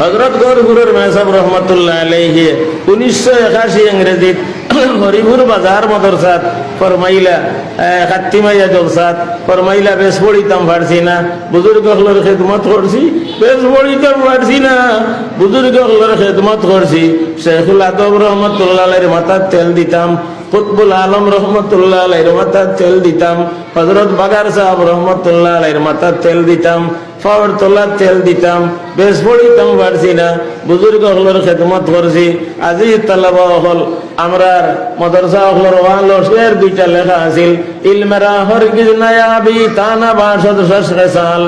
হযরত গৌরপুরের মেসাব রহমতুল্লাহ আলাইহি 1981 ইংরেজিত হরিপুর বাজার মদরসাত ফরমাইলা খাত্তিমাইয়া জলসাত ফরমাইলা বেশ পড়িতাম পারছি না, বুজুর্গ হলোর খেদমত করছি, বেশ পড়িতাম পারছি না, বুজুর্গ হলোর খেদমত করছি। শেখুল আদব রহমতুল্লাহ আলাইহির মাথার তেল দিতাম, কুতবুল আলম রহমতুল্লাহ আলাইহির মাথার তেল দিতাম, হযরত বাগার সাহেব রহমতুল্লাহ আলাইহির মাথার তেল দিতাম, পাওয়ার তোলার তেল দিতাম, বেশ পড়িতাম পারছি না, বুজুর্গ হলোর খেদমত করছি। আজি তালাবা হল আমরার মদরসা হলোর ওয়াল শের দুইটা লেখা আছিল, ইলমেরা হরগিজ নায়াবি তানা বাসদ শশকেসাল,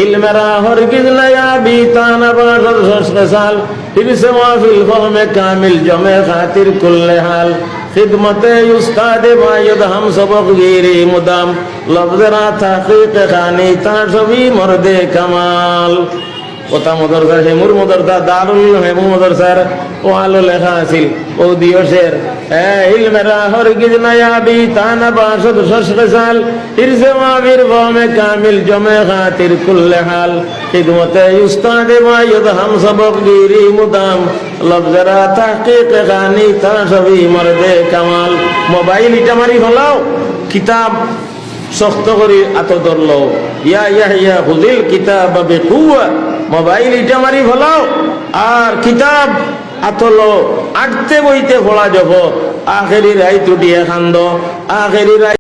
ইলমেরা হরগিজ নায়াবি তানা বাসদ শশকেসাল, হিরসে মাহফিল ফহমে কামিল জমে খাতির কুল্লে হাল, खिदमते उस्ताद बायद हम सबक गिरी मुदाम लफ्जरा तहकीक खानी ताशवी मर्दे कमाल। ওটা মদরসা হেমুর মদরসা দারুল হেমু মদরসার ওয়ালো লেখা আছিল ও দিয়সের ইলমেরা হরগিজ নায়াবি তানা বাসদ শশকেসাল, ইরসে মাবির গমে কামিল জমে খাতির কুল্লে হাল, খিদমতে উস্তাদ বায়দ হাম সবক গিরি মুদাম লফজরা তাহকিক খানি তাশবি মর্দে কামাল। মোবাইল ইটা মারি ফলাও, কিতাব শক্ত করে আত ধরলো, ইয়া ইয়া ইয়া হুদিল কিতাব বিকুয়া, মোবাইল ইটা মারি ফলাও আর কিতাব আতলো আটতে বইতে ফলা যাব, আখেরি রাই টুটিয়ে খান্দ, আখেরি রাই